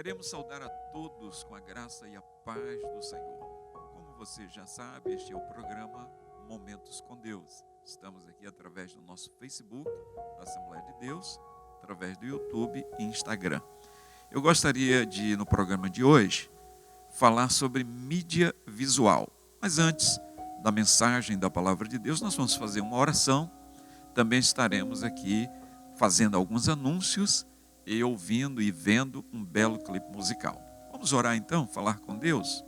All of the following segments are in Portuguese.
Queremos saudar a todos com a graça e a paz do Senhor. Como você já sabe, este é o programa Momentos com Deus. Estamos aqui através do nosso Facebook, da Assembleia de Deus, através do YouTube e Instagram. Eu gostaria de, no programa de hoje, falar sobre mídia visual. Mas antes da mensagem da Palavra de Deus, nós vamos fazer uma oração. Também estaremos aqui fazendo alguns anúncios e ouvindo e vendo um belo clipe musical. Vamos orar então, falar com Deus?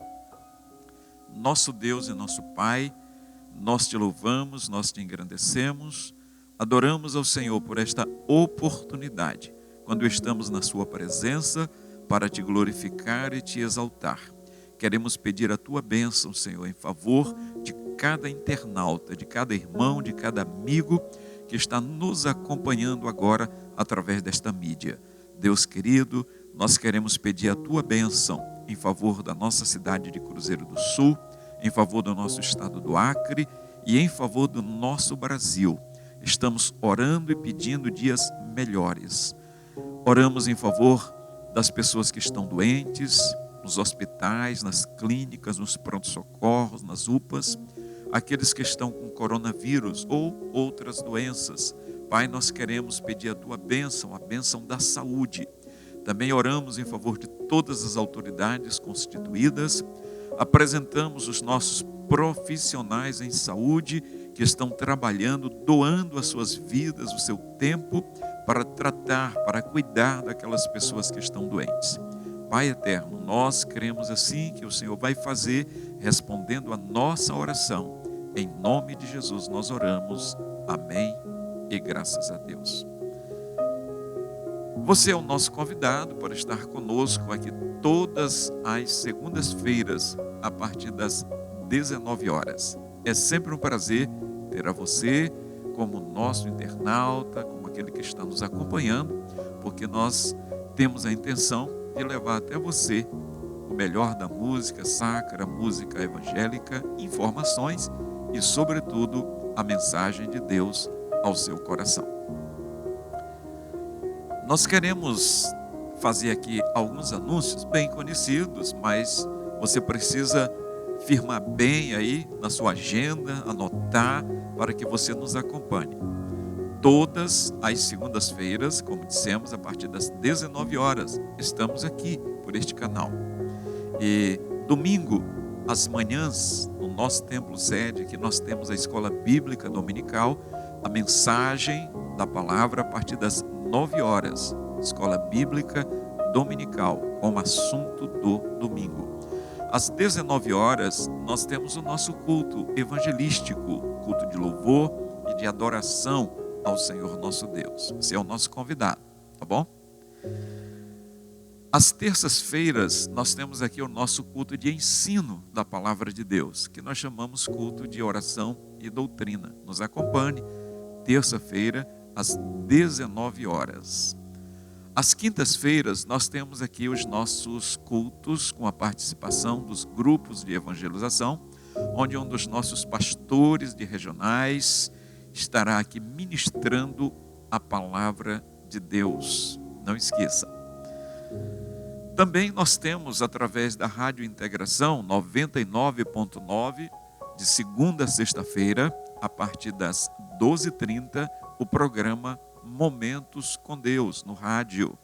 Nosso Deus e nosso Pai, nós te louvamos, nós te engrandecemos, adoramos ao Senhor por esta oportunidade, quando estamos na sua presença, para te glorificar e te exaltar. Queremos pedir a tua bênção, Senhor, em favor de cada internauta, de cada irmão, de cada amigo que está nos acompanhando agora através desta mídia. Deus querido, nós queremos pedir a tua bênção em favor da nossa cidade de Cruzeiro do Sul, em favor do nosso estado do Acre e em favor do nosso Brasil. Estamos orando e pedindo dias melhores. Oramos em favor das pessoas que estão doentes, nos hospitais, nas clínicas, nos pronto-socorros, nas UPAs, aqueles que estão com coronavírus ou outras doenças. Pai, nós queremos pedir a tua bênção, a bênção da saúde. Também oramos em favor de todas as autoridades constituídas. Apresentamos os nossos profissionais em saúde que estão trabalhando, doando as suas vidas, o seu tempo para tratar, para cuidar daquelas pessoas que estão doentes. Pai eterno, nós cremos assim que o Senhor vai fazer, respondendo a nossa oração. Em nome de Jesus nós oramos. Amém e graças a Deus. Você é o nosso convidado para estar conosco aqui todas as segundas-feiras, a partir das 19 horas. É sempre um prazer ter a você como nosso internauta, como aquele que está nos acompanhando, porque nós temos a intenção de levar até você o melhor da música sacra, música evangélica, informações e, sobretudo, a mensagem de Deus ao seu coração. Nós queremos fazer aqui alguns anúncios bem conhecidos, mas você precisa firmar bem aí na sua agenda, anotar, para que você nos acompanhe. Todas as segundas-feiras, como dissemos, a partir das 19 horas, estamos aqui por este canal. E domingo, às manhãs, no nosso templo sede, que nós temos a escola bíblica dominical, a mensagem da palavra a partir das 9 horas, escola bíblica dominical, com o assunto do domingo. Às 19 horas, nós temos o nosso culto evangelístico, culto de louvor e de adoração ao Senhor nosso Deus. Você é o nosso convidado, tá bom? Às terças-feiras, nós temos aqui o nosso culto de ensino da palavra de Deus, que nós chamamos culto de oração e doutrina. Nos acompanhe, terça-feira, às 19 horas. Às quintas-feiras, nós temos aqui os nossos cultos com a participação dos grupos de evangelização, onde um dos nossos pastores de regionais estará aqui ministrando a palavra de Deus. Não esqueça. Também nós temos, através da Rádio Integração 99.9, de segunda a sexta-feira, a partir das 12h30, o programa Momentos com Deus, no rádio.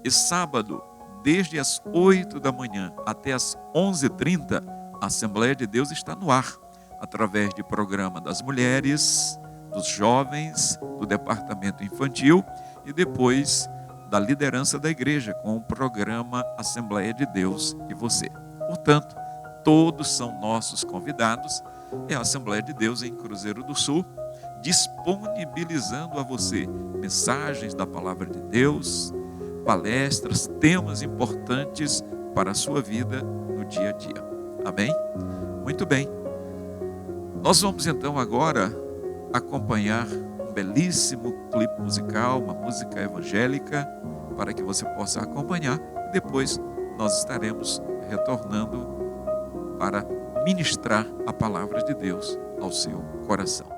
E sábado, desde as 8 da manhã até as 11h30, a Assembleia de Deus está no ar, através de programa das mulheres, dos jovens, do departamento infantil e depois da liderança da igreja, com o programa Assembleia de Deus e você. Portanto, todos são nossos convidados. É a Assembleia de Deus em Cruzeiro do Sul, disponibilizando a você mensagens da palavra de Deus, palestras, temas importantes para a sua vida no dia a dia. Amém? Muito bem. Nós vamos então agora acompanhar um belíssimo clipe musical, uma música evangélica, para que você possa acompanhar. Depois nós estaremos retornando para ministrar a palavra de Deus ao seu coração.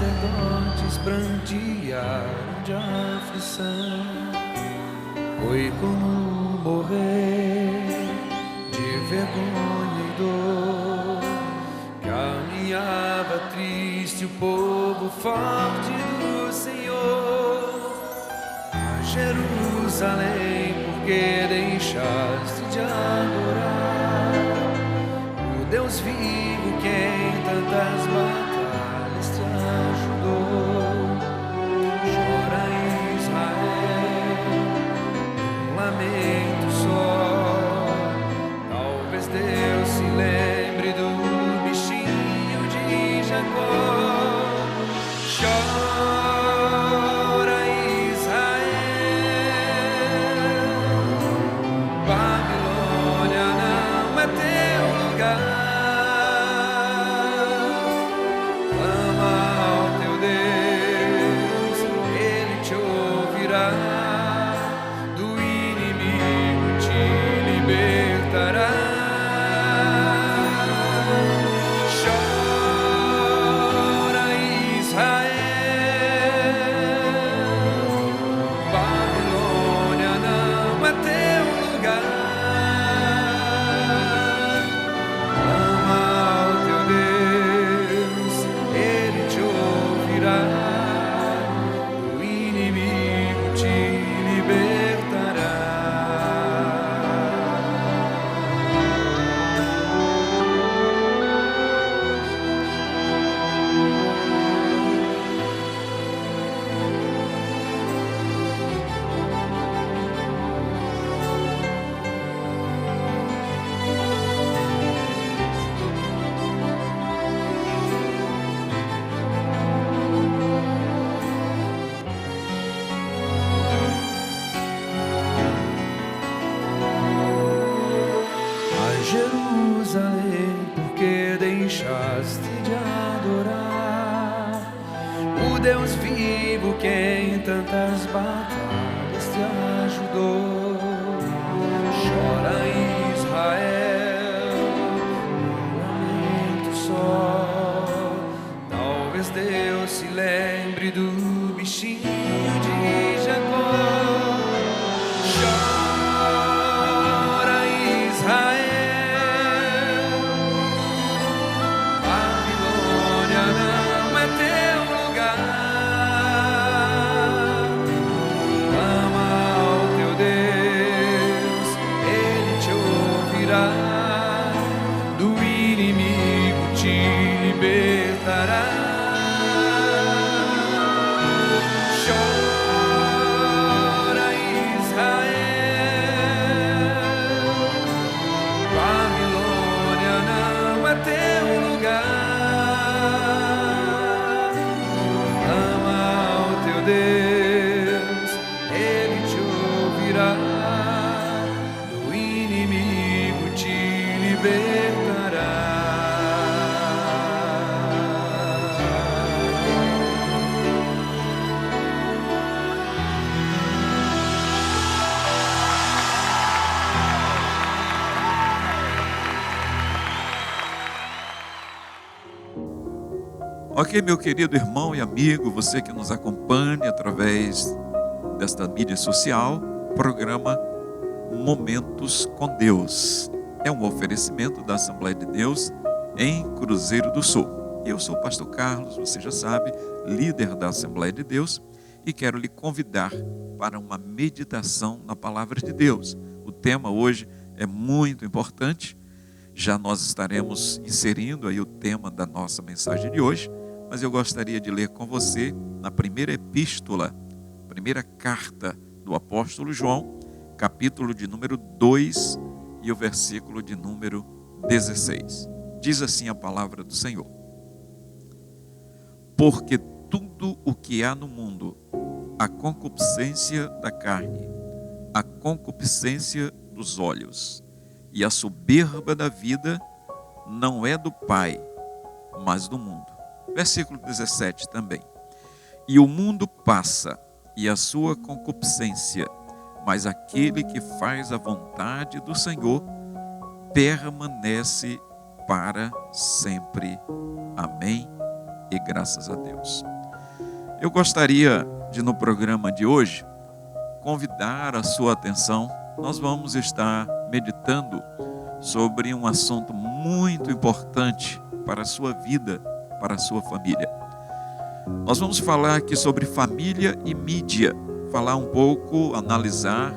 sacerdotes prantearam de aflição. Foi como morrer de vergonha e dor. Caminhava triste o povo forte do Senhor. A Jerusalém, porque deixaste de adorar o Deus vivo que em tantas batalhas te ajudou. Chora Israel, um lamento só. Talvez Deus se lembre do bichinho de Jacó. Chora Israel, Babilônia não é teu lugar. Clama ao teu Deus, Ele te ouvirá. Do inimigo te libertará. Chora Israel, Babilônia não é teu lugar. Clama ao teu Deus, Ele te ouvirá. Do inimigo te libertará. A Jerusalém, porque deixaste de adorar o Deus vivo que em tantas batalhas te ajudou. Chora Israel, um lamento só. Talvez Deus se lembre do bichinho de Jacó. Chora Israel, Babilônia não é teu lugar. Clama ao teu Deus, Ele te ouvirá. Do inimigo te libertará. Chora Israel, Babilônia não é teu lugar. Clama ao teu Deus, Ele te ouvirá. Do inimigo te libertará. Ok, meu querido irmão e amigo, você que nos acompanha através desta mídia social, programa Momentos com Deus. É um oferecimento da Assembleia de Deus em Cruzeiro do Sul. Eu sou o pastor Carlos, você já sabe, líder da Assembleia de Deus, e quero lhe convidar para uma meditação na Palavra de Deus. O tema hoje é muito importante, já nós estaremos inserindo aí o tema da nossa mensagem de hoje, mas eu gostaria de ler com você na primeira epístola, primeira carta do apóstolo João, capítulo de número 2 e o versículo de número 16. Diz assim a palavra do Senhor: porque tudo o que há no mundo, a concupiscência da carne, a concupiscência dos olhos e a soberba da vida, não é do Pai, mas do mundo. Versículo 17 também. E o mundo passa, e a sua concupiscência, mas aquele que faz a vontade do Senhor permanece para sempre. Amém e graças a Deus. Eu gostaria de, no programa de hoje, convidar a sua atenção. Nós vamos estar meditando sobre um assunto muito importante para a sua vida, para a sua família. Nós vamos falar aqui sobre família e mídia, falar um pouco, analisar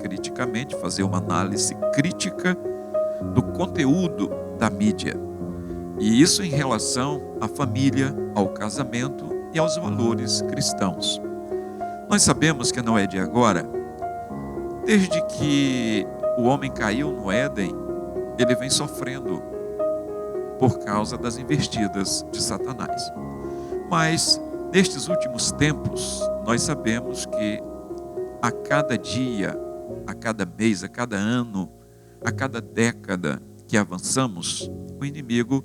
criticamente, fazer uma análise crítica do conteúdo da mídia. E isso em relação à família, ao casamento e aos valores cristãos. Nós sabemos que não é de agora, desde que o homem caiu no Éden, ele vem sofrendo por causa das investidas de Satanás. Mas, nestes últimos tempos, nós sabemos que a cada dia, a cada mês, a cada ano, a cada década que avançamos, o inimigo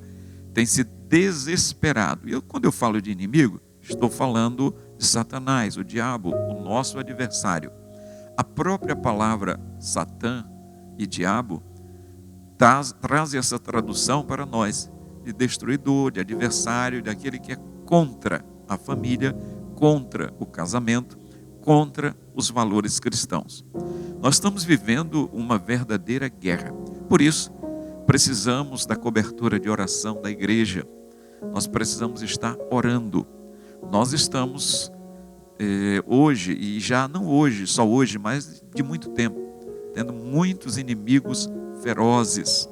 tem se desesperado. E quando eu falo de inimigo, estou falando de Satanás, o diabo, o nosso adversário. A própria palavra Satã e diabo traz essa tradução para nós, de destruidor, de adversário, daquele que é contra a família, contra o casamento, contra os valores cristãos. Nós estamos vivendo uma verdadeira guerra. Por isso, precisamos da cobertura de oração da igreja. Nós precisamos estar orando. Nós estamos hoje, e já não hoje, só hoje, mas de muito tempo, tendo muitos inimigos ferozes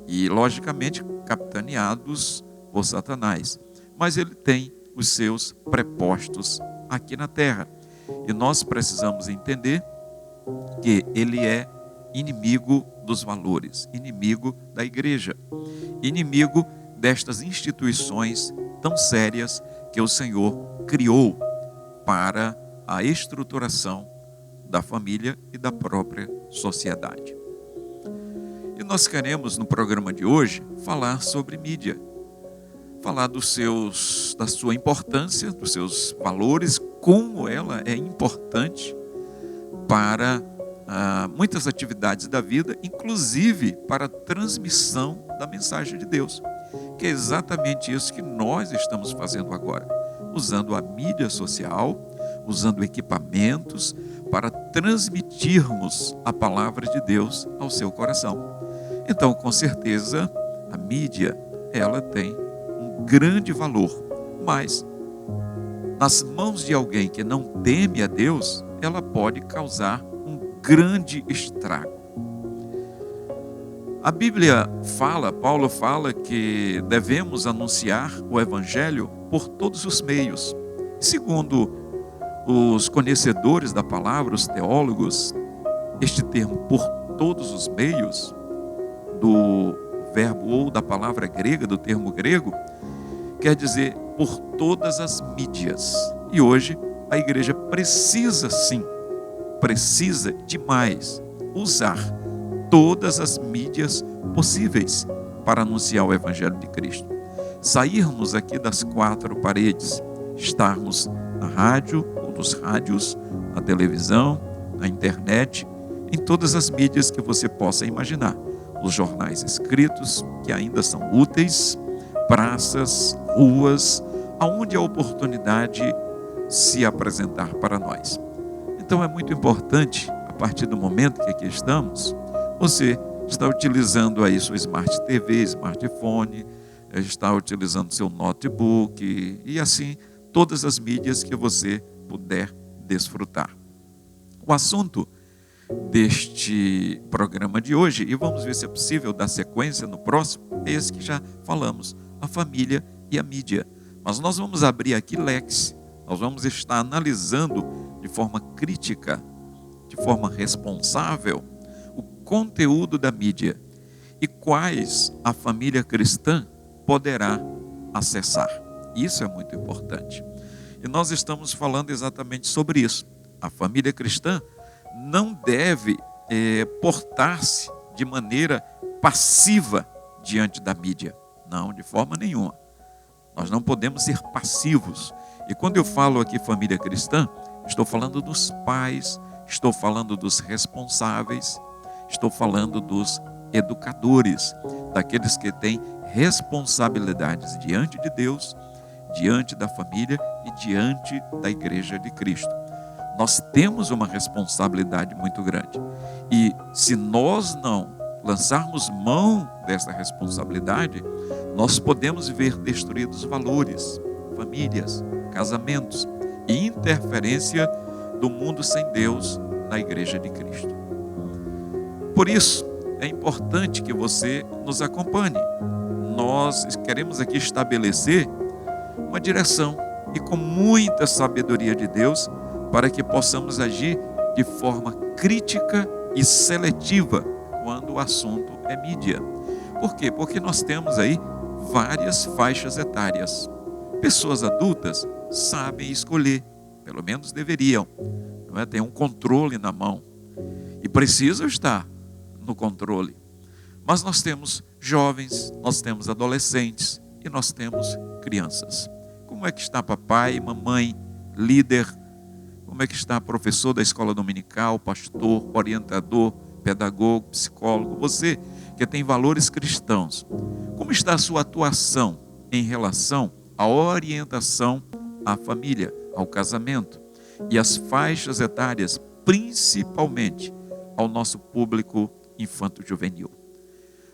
e, logicamente, capitaneados por Satanás. Mas ele tem os seus prepostos aqui na terra. E nós precisamos entender que ele é inimigo dos valores, inimigo da igreja, inimigo destas instituições tão sérias que o Senhor criou para a estruturação da família e da própria sociedade. E nós queremos, no programa de hoje, falar sobre mídia, falar da sua importância, dos seus valores, como ela é importante para muitas atividades da vida, inclusive para a transmissão da mensagem de Deus, que é exatamente isso que nós estamos fazendo agora, usando a mídia social, usando equipamentos para transmitirmos a palavra de Deus ao seu coração. Então, com certeza, a mídia, ela tem um grande valor, mas nas mãos de alguém que não teme a Deus, ela pode causar um grande estrago. A Bíblia fala, Paulo fala que devemos anunciar o Evangelho por todos os meios. Segundo os conhecedores da palavra, os teólogos, este termo por todos os meios, do verbo ou da palavra grega, do termo grego, quer dizer por todas as mídias. E hoje a igreja precisa sim, precisa demais usar todas as mídias possíveis para anunciar o Evangelho de Cristo. Sairmos aqui das quatro paredes, estarmos na rádio ou nos rádios, na televisão, na internet, em todas as mídias que você possa imaginar. Os jornais escritos, que ainda são úteis, praças, ruas, aonde a oportunidade se apresentar para nós. Então é muito importante, a partir do momento que aqui estamos, você está utilizando aí sua Smart TV, smartphone, está utilizando seu notebook e assim todas as mídias que você puder desfrutar. O assunto deste programa de hoje, e vamos ver se é possível dar sequência no próximo, é esse que já falamos, a família e a mídia. Mas nós vamos abrir aqui leques, nós vamos estar analisando de forma crítica, de forma responsável, o conteúdo da mídia e quais a família cristã poderá acessar. Isso é muito importante. E nós estamos falando exatamente sobre isso. A família cristã não deve portar-se de maneira passiva diante da mídia. Não, de forma nenhuma. Nós não podemos ser passivos. E quando eu falo aqui família cristã, estou falando dos pais, estou falando dos responsáveis, estou falando dos educadores, daqueles que têm responsabilidades diante de Deus diante da família e diante da Igreja de Cristo. Nós temos uma responsabilidade muito grande. E se nós não lançarmos mão dessa responsabilidade, nós podemos ver destruídos valores, famílias, casamentos e interferência do mundo sem Deus na Igreja de Cristo. Por isso, é importante que você nos acompanhe. Nós queremos aqui estabelecer uma direção e com muita sabedoria de Deus para que possamos agir de forma crítica e seletiva quando o assunto é mídia. Por quê? Porque nós temos aí várias faixas etárias. Pessoas adultas sabem escolher, pelo menos deveriam, não é? Tem um controle na mão e precisam estar no controle. Mas nós temos jovens, nós temos adolescentes e nós temos crianças. Como é que está papai, mamãe, líder? Como é que está professor da escola dominical, pastor, orientador, pedagogo, psicólogo? Você que tem valores cristãos, como está a sua atuação em relação à orientação à família, ao casamento e às faixas etárias, principalmente ao nosso público infanto-juvenil?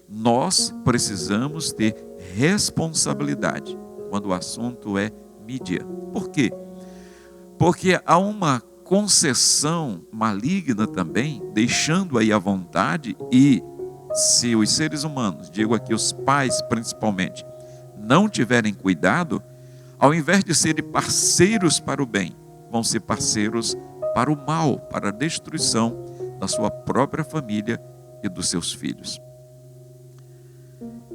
Nós precisamos ter responsabilidade quando o assunto é mídia. Por quê? Porque há uma concessão maligna também, deixando aí à vontade, e se os seres humanos, digo aqui os pais principalmente, não tiverem cuidado, ao invés de serem parceiros para o bem, vão ser parceiros para o mal, para a destruição da sua própria família e dos seus filhos.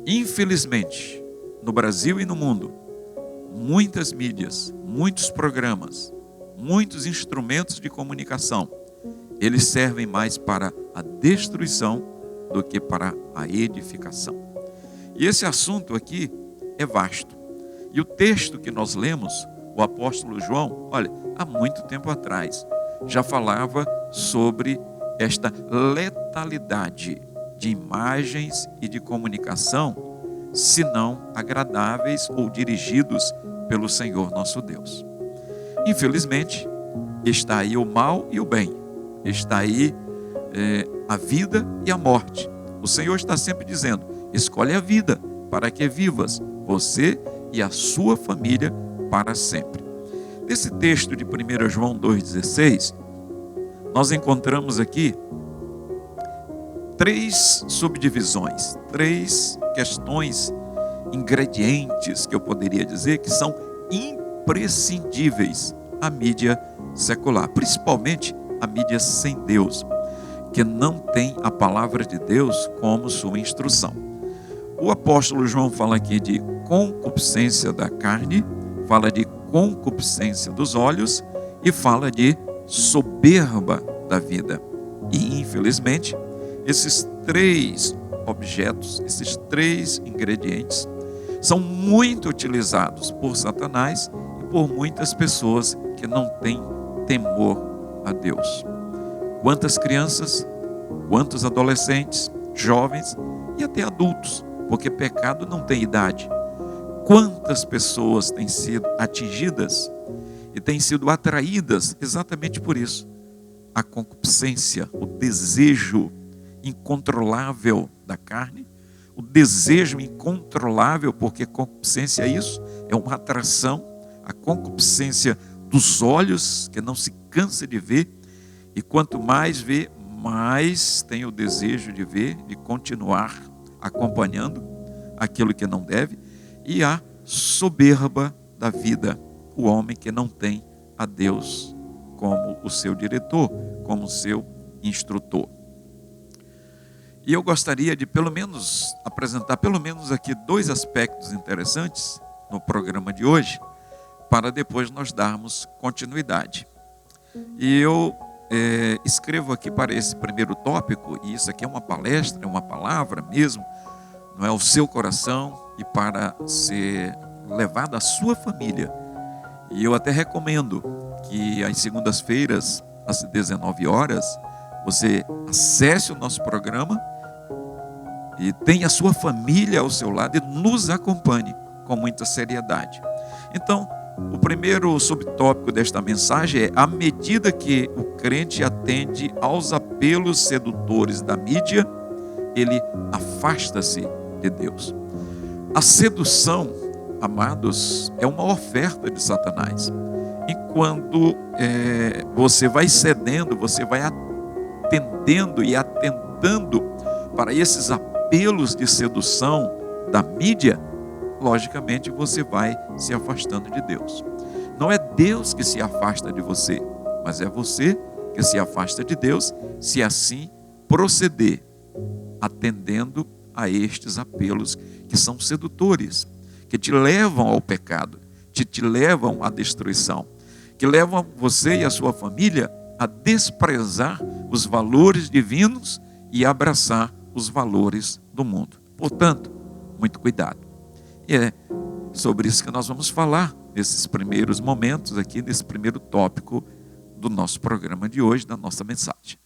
Infelizmente, no Brasil e no mundo, muitas mídias, muitos programas, muitos instrumentos de comunicação, eles servem mais para a destruição do que para a edificação. E esse assunto aqui é vasto. E o texto que nós lemos, o apóstolo João, olha, há muito tempo atrás, já falava sobre esta letalidade de imagens e de comunicação, se não agradáveis ou dirigidos pelo Senhor nosso Deus. Infelizmente, está aí o mal e o bem, está aí a vida e a morte. O Senhor está sempre dizendo: escolhe a vida para que vivas, você e a sua família para sempre. Nesse texto de 1 João 2,16, nós encontramos aqui 3 subdivisões, 3 questões, ingredientes que eu poderia dizer que são imprescindíveis à mídia secular, principalmente a mídia sem Deus, que não tem a palavra de Deus como sua instrução. O apóstolo João fala aqui de concupiscência da carne, fala de concupiscência dos olhos e fala de soberba da vida. E infelizmente, esses 3 objetos, esses 3 ingredientes são muito utilizados por Satanás e por muitas pessoas que não têm temor a Deus. Quantas crianças, quantos adolescentes, jovens e até adultos, porque pecado não tem idade. Quantas pessoas têm sido atingidas e têm sido atraídas exatamente por isso. A concupiscência, o desejo incontrolável da carne, o desejo incontrolável, porque concupiscência é isso, é uma atração, a concupiscência dos olhos, que não se cansa de ver, e quanto mais vê, mais tem o desejo de ver, de continuar acompanhando aquilo que não deve, e a soberba da vida, o homem que não tem a Deus como o seu diretor, como o seu instrutor. E eu gostaria de apresentar pelo menos aqui 2 aspectos interessantes no programa de hoje, para depois nós darmos continuidade. E eu escrevo aqui para esse primeiro tópico, e isso aqui é uma palestra, é uma palavra mesmo, não é ao seu coração e para ser levado à sua família. E eu até recomendo que às segundas-feiras, às 19 horas, você acesse o nosso programa e tenha a sua família ao seu lado e nos acompanhe com muita seriedade. Então, o primeiro subtópico desta mensagem é: à medida que o crente atende aos apelos sedutores da mídia, ele afasta-se de Deus. A sedução, amados, é uma oferta de Satanás. E quando você vai cedendo, você vai atendendo e atentando para esses apelos de sedução da mídia, logicamente você vai se afastando de Deus. Não é Deus que se afasta de você, mas é você que se afasta de Deus, se assim proceder, atendendo a estes apelos que são sedutores, que te levam ao pecado, que te levam à destruição, que levam você e a sua família a desprezar os valores divinos e abraçar os valores do mundo. Portanto, muito cuidado. E é sobre isso que nós vamos falar nesses primeiros momentos aqui, nesse primeiro tópico do nosso programa de hoje, da nossa mensagem.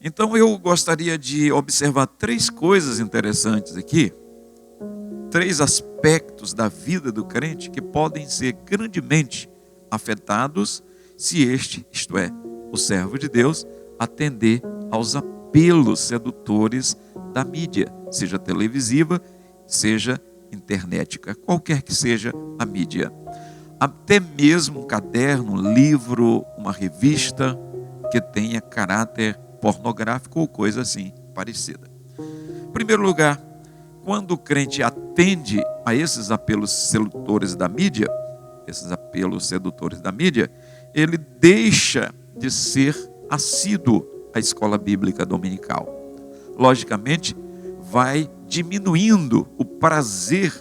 Então eu gostaria de observar 3 coisas interessantes aqui, 3 aspectos da vida do crente que podem ser grandemente afetados se isto é, o servo de Deus, atender aos apelos sedutores da mídia, seja televisiva, seja internética, qualquer que seja a mídia. Até mesmo um caderno, um livro, uma revista que tenha caráter pornográfico ou coisa assim parecida. Em primeiro lugar, quando o crente atende a esses apelos sedutores da mídia, ele deixa de ser assíduo à escola bíblica dominical. Logicamente, vai diminuindo o prazer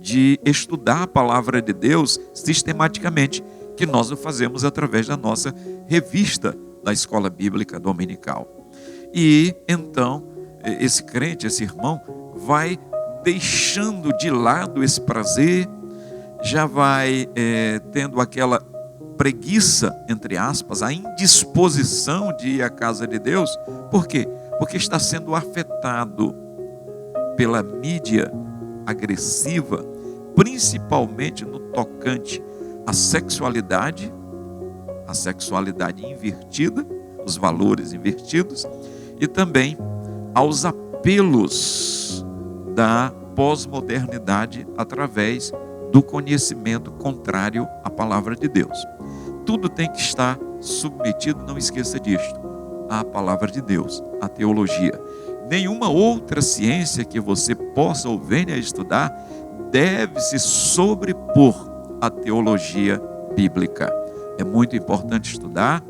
de estudar a palavra de Deus sistematicamente, que nós o fazemos através da nossa revista da escola bíblica dominical. E então, esse crente, esse irmão, vai deixando de lado esse prazer, já vai tendo aquela preguiça, entre aspas, a indisposição de ir à casa de Deus. Por quê? Porque está sendo afetado pela mídia agressiva, principalmente no tocante à sexualidade invertida, os valores invertidos, e também aos apelos da pós-modernidade através do conhecimento contrário à palavra de Deus. Tudo tem que estar submetido, não esqueça disto, à palavra de Deus, à teologia. Nenhuma outra ciência que você possa ou venha a estudar deve se sobrepor à teologia bíblica. É muito importante estudar,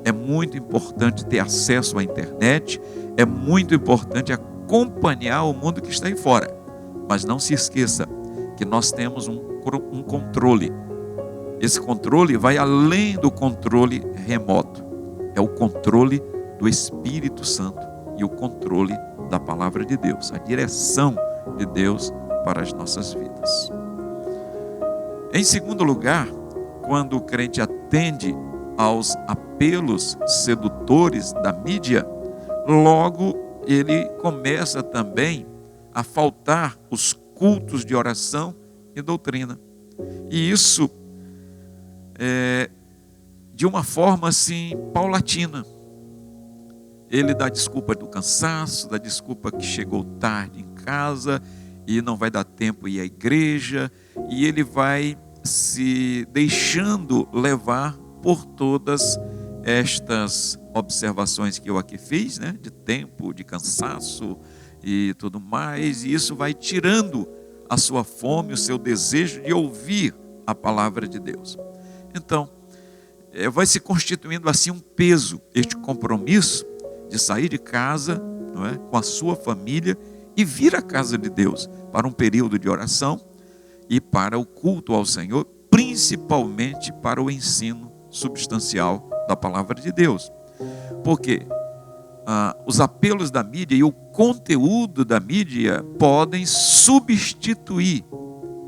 é muito importante ter acesso à internet, é muito importante acompanhar o mundo que está aí fora. Mas não se esqueça que nós temos um controle. Esse controle vai além do controle remoto. É o controle do Espírito Santo e o controle da palavra de Deus, a direção de Deus para as nossas vidas. Em segundo lugar, quando o crente atende aos apelos sedutores da mídia, logo ele começa também a faltar os cultos de oração e doutrina. E isso de uma forma assim paulatina. Ele dá desculpa do cansaço, dá desculpa que chegou tarde em casa e não vai dar tempo ir à igreja, e ele vai se deixando levar por todas estas observações que eu aqui fiz, né? De tempo, de cansaço e tudo mais, e isso vai tirando a sua fome, o seu desejo de ouvir a palavra de Deus. Então, vai se constituindo assim um peso, este compromisso de sair de casa, não é, com a sua família e vir à casa de Deus para um período de oração e para o culto ao Senhor, principalmente para o ensino substancial da palavra de Deus. Porque os apelos da mídia e o conteúdo da mídia podem substituir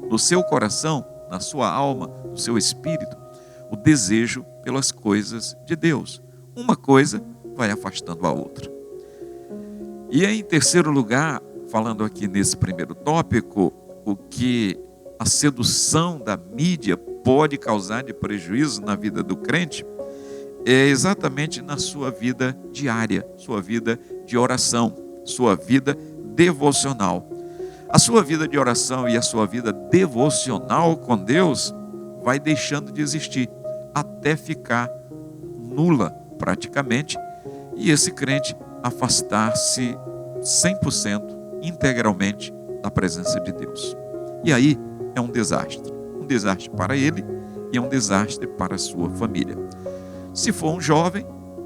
no seu coração, na sua alma, no seu espírito, o desejo pelas coisas de Deus. Uma coisa vai afastando a outra. E em terceiro lugar, falando aqui nesse primeiro tópico, o que a sedução da mídia pode causar de prejuízo na vida do crente é exatamente na sua vida diária, sua vida de oração, sua vida devocional. A sua vida de oração e a sua vida devocional com Deus vai deixando de existir, até ficar nula praticamente, e esse crente afastar-se 100%, integralmente da presença de Deus. E aí é um desastre para ele e é um desastre para a sua família. Se for um jovem,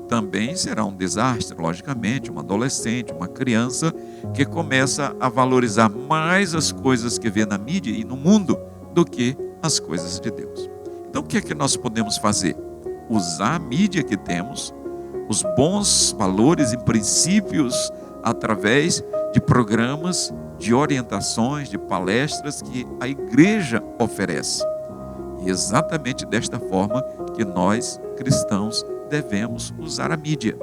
também será um desastre, logicamente, um adolescente, uma criança que começa a valorizar mais as coisas que vê na mídia e no mundo do que as coisas de Deus. Então o que é que nós podemos fazer? Usar a mídia que temos, os bons valores e princípios através de programas, de orientações, de palestras que a igreja oferece. E exatamente desta forma que nós, cristãos, devemos usar a mídia.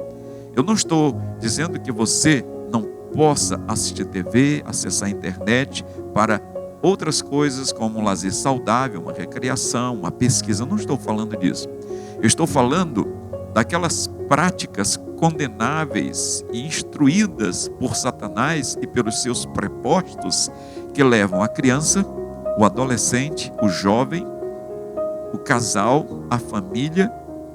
Eu não estou dizendo que você não possa assistir TV, acessar a internet para outras coisas como um lazer saudável, uma recreação, uma pesquisa. Eu não estou falando disso. Eu estou falando daquelas práticas condenáveis e instruídas por Satanás e pelos seus prepostos que levam a criança, o adolescente, o jovem, o casal, a família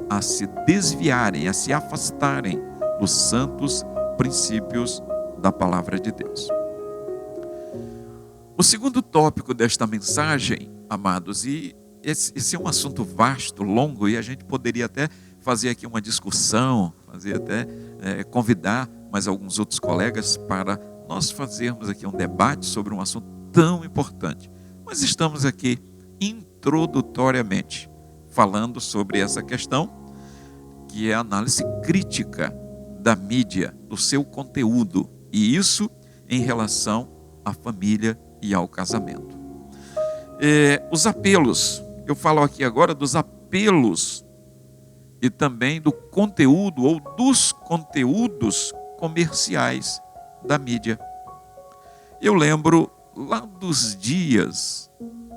a se desviarem, a se afastarem dos santos princípios da palavra de Deus. O segundo tópico desta mensagem, amados, e esse é um assunto vasto, longo, e a gente poderia até fazer aqui uma discussão, convidar mais alguns outros colegas para nós fazermos aqui um debate sobre um assunto tão importante. Mas estamos aqui introdutoriamente falando sobre essa questão, que é a análise crítica da mídia, do seu conteúdo, e isso em relação à família e ao casamento. Os apelos, eu falo aqui agora dos apelos e também do conteúdo ou dos conteúdos comerciais da mídia. Eu lembro lá dos dias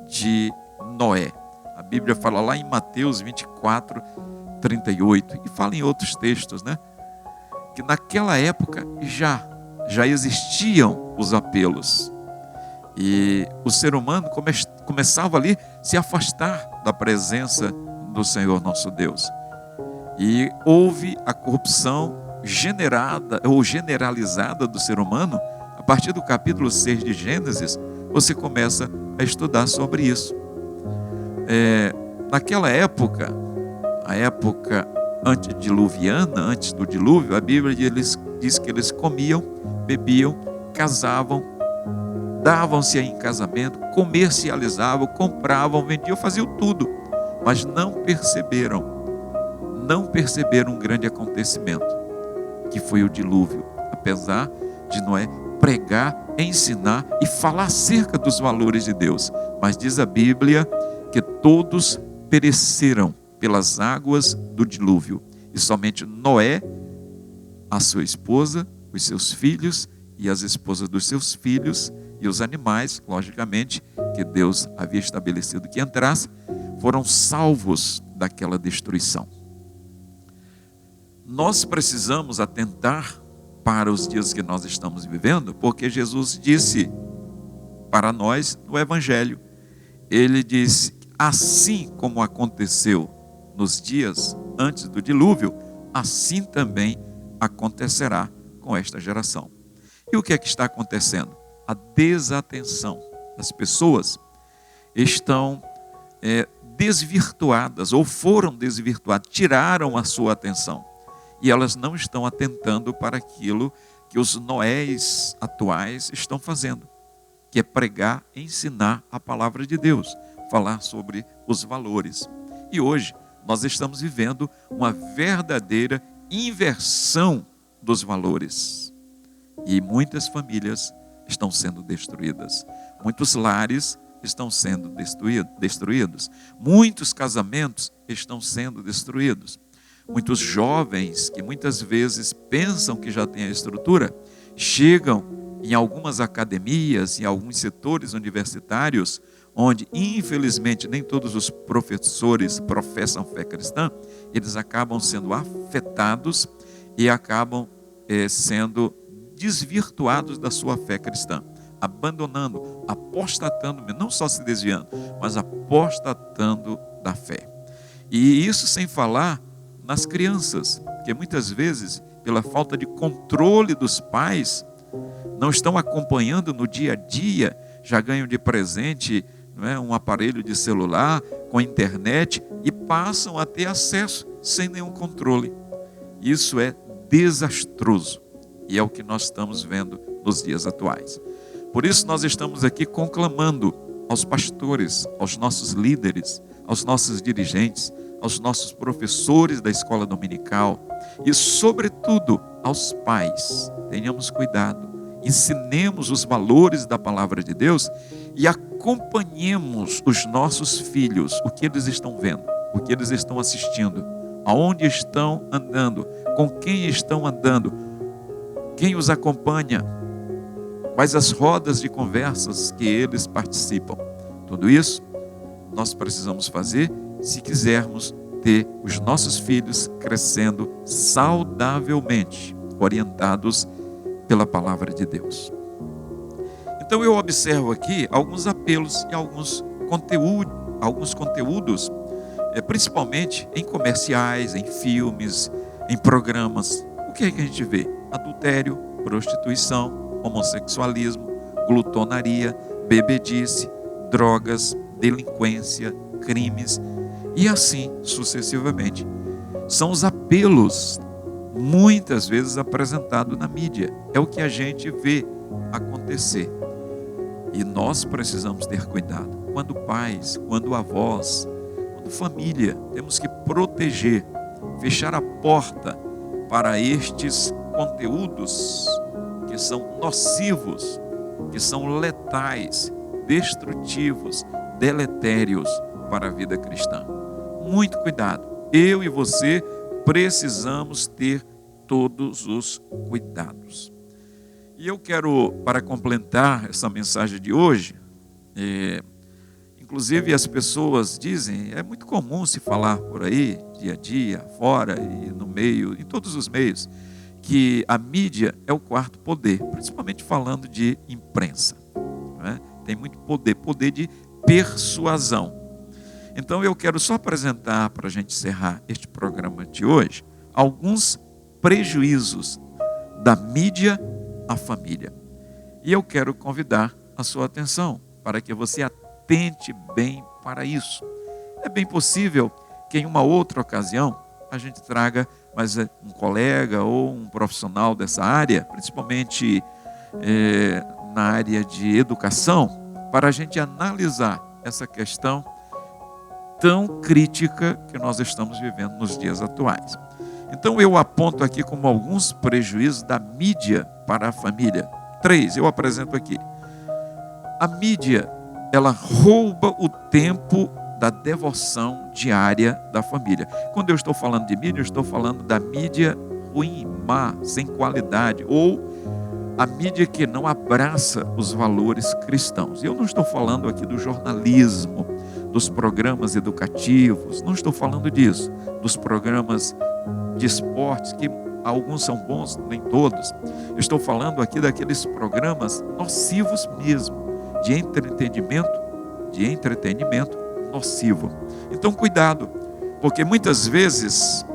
de Noé. A Bíblia fala lá em Mateus 24, 38, e fala em outros textos, né? Que naquela época já existiam os apelos. E o ser humano começava ali a se afastar da presença do Senhor nosso Deus. E houve a corrupção generada ou generalizada do ser humano. A partir do capítulo 6 de Gênesis, você começa a estudar sobre isso. Naquela época, a época antediluviana, antes do dilúvio, a Bíblia diz que eles comiam, bebiam, casavam, davam-se em casamento, comercializavam, compravam, vendiam, faziam tudo, mas não perceberam um grande acontecimento, que foi o dilúvio, apesar de Noé pregar, ensinar e falar acerca dos valores de Deus. Mas diz a Bíblia que todos pereceram pelas águas do dilúvio, e somente Noé, a sua esposa, os seus filhos e as esposas dos seus filhos e os animais, logicamente, que Deus havia estabelecido que entrasse, foram salvos daquela destruição. Nós precisamos atentar para os dias que nós estamos vivendo, porque Jesus disse para nós no Evangelho, ele disse: assim como aconteceu nos dias antes do dilúvio, assim também acontecerá com esta geração. E o que é que está acontecendo? A desatenção. As pessoas estão desvirtuadas, ou foram desvirtuadas, tiraram a sua atenção. E elas não estão atentando para aquilo que os Noés atuais estão fazendo, que é pregar, ensinar a palavra de Deus, falar sobre os valores. E hoje nós estamos vivendo uma verdadeira inversão dos valores. E muitas famílias estão sendo destruídas. Muitos lares estão sendo destruídos. Muitos casamentos estão sendo destruídos. Muitos jovens que muitas vezes pensam que já têm a estrutura, chegam em algumas academias, em alguns setores universitários, onde, infelizmente, nem todos os professores professam fé cristã, eles acabam sendo afetados e acabam sendo desvirtuados da sua fé cristã, abandonando, apostatando, não só se desviando, mas apostatando da fé. E isso sem falar nas crianças, que muitas vezes, pela falta de controle dos pais, não estão acompanhando no dia a dia, já ganham de presente, não é, um aparelho de celular com internet e passam a ter acesso sem nenhum controle. Isso é desastroso e é o que nós estamos vendo nos dias atuais. Por isso nós estamos aqui conclamando aos pastores, aos nossos líderes, aos nossos dirigentes, aos nossos professores da escola dominical e, sobretudo, aos pais. Tenhamos cuidado, ensinemos os valores da palavra de Deus e acompanhemos os nossos filhos, o que eles estão vendo, o que eles estão assistindo, aonde estão andando, com quem estão andando, quem os acompanha, quais as rodas de conversas que eles participam. Tudo isso nós precisamos fazer se quisermos ter os nossos filhos crescendo saudavelmente, orientados pela palavra de Deus. Então eu observo aqui alguns apelos e alguns conteúdos, principalmente em comerciais, em filmes, em programas. O que é que a gente vê? Adultério, prostituição, homossexualismo, glutonaria, bebedice, drogas, delinquência, crimes e assim sucessivamente. São os apelos muitas vezes apresentados na mídia. É o que a gente vê acontecer. E nós precisamos ter cuidado. Quando pais, quando avós, quando família, temos que proteger, fechar a porta para estes conteúdos que são nocivos, que são letais, destrutivos, deletérios para a vida cristã. Muito cuidado. Eu e você precisamos ter todos os cuidados. E eu quero, para completar essa mensagem de hoje, inclusive as pessoas dizem, é muito comum se falar por aí, dia a dia, fora e no meio, em todos os meios, que a mídia é o quarto poder, principalmente falando de imprensa, não é? Tem muito poder de persuasão. Então eu quero só apresentar, para a gente encerrar este programa de hoje, alguns prejuízos da mídia à família. E eu quero convidar a sua atenção para que você atente bem para isso. É bem possível que em uma outra ocasião a gente traga mais um colega ou um profissional dessa área, principalmente na área de educação, para a gente analisar essa questão tão crítica que nós estamos vivendo nos dias atuais. Então eu aponto aqui como alguns prejuízos da mídia para a família. 3, eu apresento aqui. A mídia, ela rouba o tempo da devoção diária da família. Quando eu estou falando de mídia, eu estou falando da mídia ruim, má, sem qualidade, ou a mídia que não abraça os valores cristãos. Eu não estou falando aqui do jornalismo, dos programas educativos, não estou falando disso, dos programas de esportes, que alguns são bons, nem todos. Eu estou falando aqui daqueles programas nocivos mesmo, de entretenimento nocivo. Então cuidado, porque muitas vezes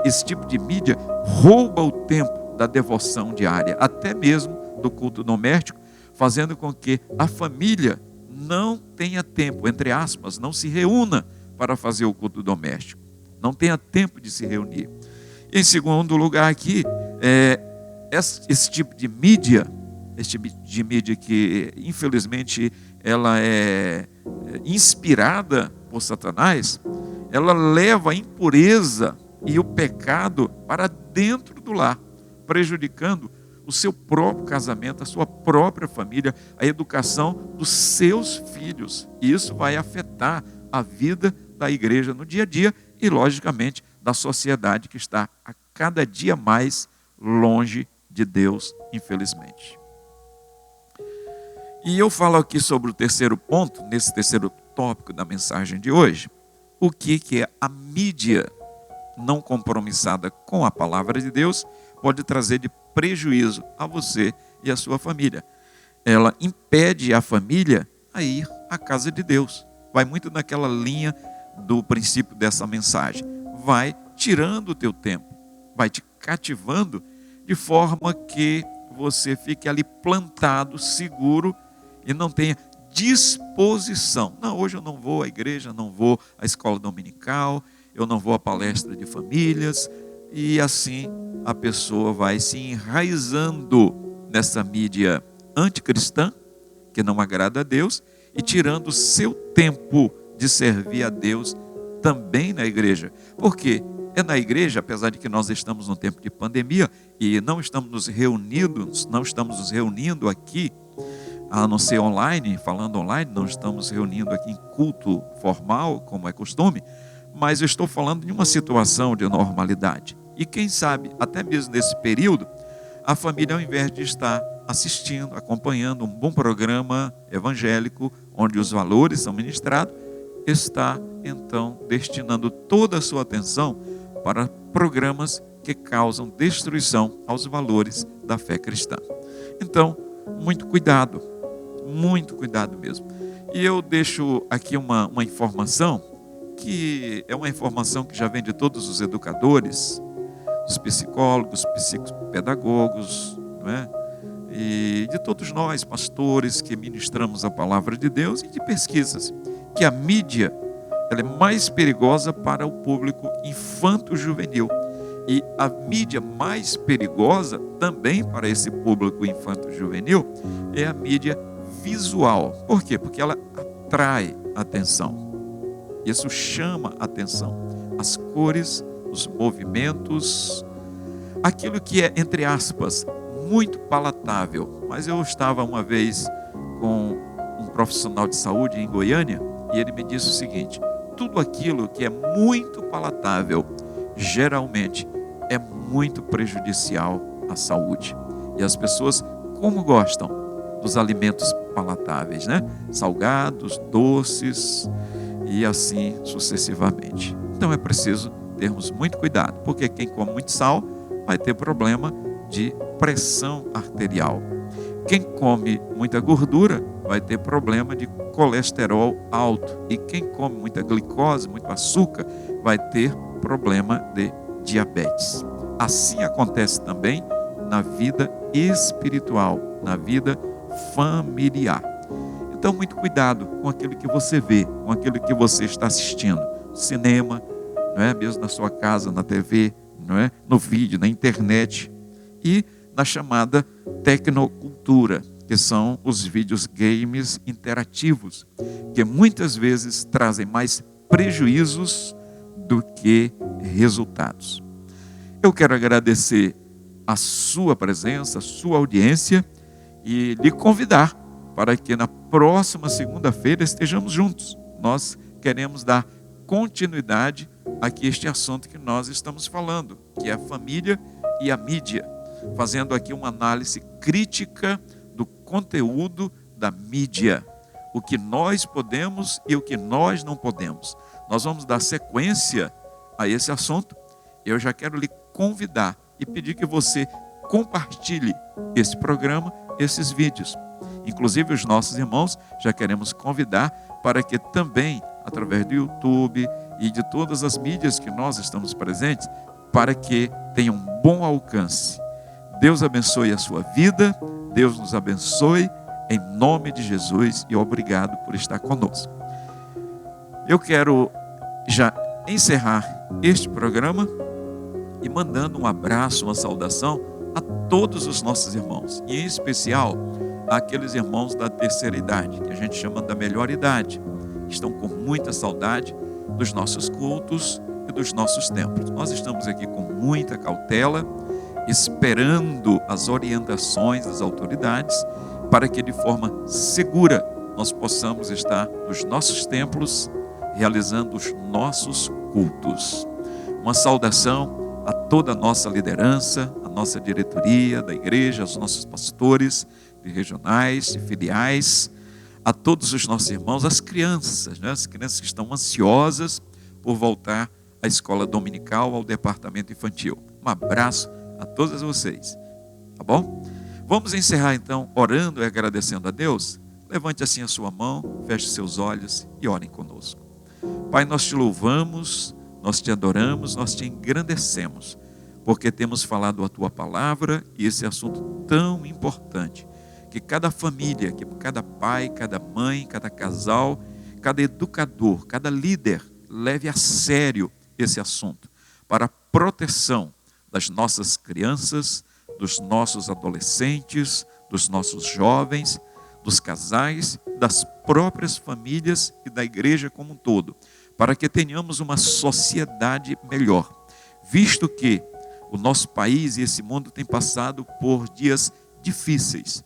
esse tipo de mídia rouba o tempo da devoção diária, até mesmo do culto doméstico, fazendo com que a família não tenha tempo, entre aspas, não se reúna para fazer o culto doméstico, não tenha tempo de se reunir. Em segundo lugar aqui, esse tipo de mídia, que infelizmente ela é inspirada por Satanás, ela leva a impureza e o pecado para dentro do lar, prejudicando o seu próprio casamento, a sua própria família, a educação dos seus filhos. E isso vai afetar a vida da igreja no dia a dia e, logicamente, da sociedade que está a cada dia mais longe de Deus, infelizmente. E eu falo aqui sobre o terceiro ponto, nesse terceiro tópico da mensagem de hoje, o que é a mídia não compromissada com a palavra de Deus pode trazer de prejuízo a você e a sua família. Ela impede a família a ir à casa de Deus. Vai muito naquela linha do princípio dessa mensagem. Vai tirando o teu tempo, vai te cativando de forma que você fique ali plantado, seguro e não tenha disposição. Não, hoje eu não vou à igreja, não vou à escola dominical, eu não vou à palestra de famílias, e assim a pessoa vai se enraizando nessa mídia anticristã, que não agrada a Deus, e tirando o seu tempo de servir a Deus também na igreja. Porque é na igreja, apesar de que nós estamos num tempo de pandemia e não estamos nos reunindo aqui, a não ser online, falando online, não estamos reunindo aqui em culto formal, como é costume, mas eu estou falando de uma situação de normalidade. E quem sabe, até mesmo nesse período, a família, ao invés de estar assistindo, acompanhando um bom programa evangélico, onde os valores são ministrados, está então destinando toda a sua atenção para programas que causam destruição aos valores da fé cristã. Então, muito cuidado mesmo. E eu deixo aqui uma informação, que é uma informação que já vem de todos os educadores, dos psicólogos, psicopedagogos, não é? E de todos nós, pastores, que ministramos a palavra de Deus, e de pesquisas, que a mídia ela é mais perigosa para o público infanto-juvenil. E a mídia mais perigosa também para esse público infanto-juvenil é a mídia visual. Por quê? Porque ela atrai atenção. Isso chama atenção. As cores, os movimentos, aquilo que é, entre aspas, muito palatável. Mas eu estava uma vez com um profissional de saúde em Goiânia e ele me disse o seguinte: tudo aquilo que é muito palatável, geralmente é muito prejudicial à saúde. E as pessoas, como gostam dos alimentos palatáveis, né? Salgados, doces e assim sucessivamente. Então é preciso termos muito cuidado, porque quem come muito sal vai ter problema de pressão arterial. Quem come muita gordura vai ter problema de colesterol alto. E quem come muita glicose, muito açúcar, vai ter problema de diabetes. Assim acontece também na vida espiritual, na vida familiar. Então, muito cuidado com aquilo que você vê, com aquilo que você está assistindo. Cinema, não é? Mesmo na sua casa, na TV, não é? No vídeo, na internet e na chamada tecnocultura, que são os vídeos games interativos, que muitas vezes trazem mais prejuízos do que resultados. Eu quero agradecer a sua presença, a sua audiência e lhe convidar para que na próxima segunda-feira estejamos juntos. Nós queremos dar continuidade a este assunto que nós estamos falando, que é a família e a mídia, fazendo aqui uma análise crítica do conteúdo da mídia, o que nós podemos e o que nós não podemos. Nós vamos dar sequência a esse assunto. Eu já quero lhe convidar e pedir que você compartilhe esse programa, esses vídeos. Inclusive os nossos irmãos já queremos convidar para que também, através do YouTube e de todas as mídias que nós estamos presentes, para que tenham um bom alcance. Deus abençoe a sua vida, Deus nos abençoe, em nome de Jesus, e obrigado por estar conosco. Eu quero já encerrar este programa e mandando um abraço, uma saudação a todos os nossos irmãos, e em especial àqueles irmãos da terceira idade, que a gente chama da melhor idade, que estão com muita saudade dos nossos cultos e dos nossos templos. Nós estamos aqui com muita cautela, esperando as orientações das autoridades para que de forma segura nós possamos estar nos nossos templos realizando os nossos cultos. Uma saudação a toda a nossa liderança, a nossa diretoria da igreja, aos nossos pastores, de regionais, de filiais, a todos os nossos irmãos, as crianças que estão ansiosas por voltar à escola dominical, ao departamento infantil. Um abraço a todas vocês, tá bom? Vamos encerrar então orando e agradecendo a Deus. Levante assim a sua mão, feche seus olhos e orem conosco. Pai, nós te louvamos, nós te adoramos, nós te engrandecemos, porque temos falado a tua palavra e esse assunto tão importante, que cada família, que cada pai, cada mãe, cada casal, cada educador, cada líder leve a sério esse assunto, para a proteção das nossas crianças, dos nossos adolescentes, dos nossos jovens, dos casais, das próprias famílias e da igreja como um todo, para que tenhamos uma sociedade melhor, visto que o nosso país e esse mundo têm passado por dias difíceis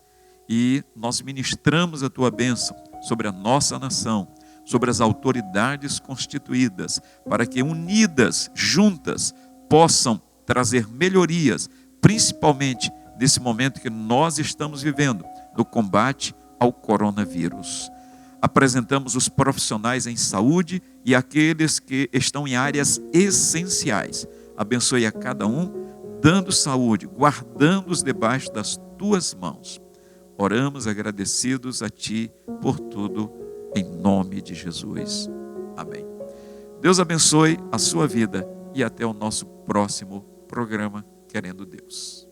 e nós ministramos a tua bênção sobre a nossa nação, sobre as autoridades constituídas, para que unidas, juntas, possam trazer melhorias, principalmente nesse momento que nós estamos vivendo, no combate ao coronavírus. Apresentamos os profissionais em saúde e aqueles que estão em áreas essenciais. Abençoe a cada um, dando saúde, guardando-os debaixo das tuas mãos. Oramos agradecidos a ti por tudo, em nome de Jesus. Amém. Deus abençoe a sua vida e até o nosso próximo programa, querendo Deus.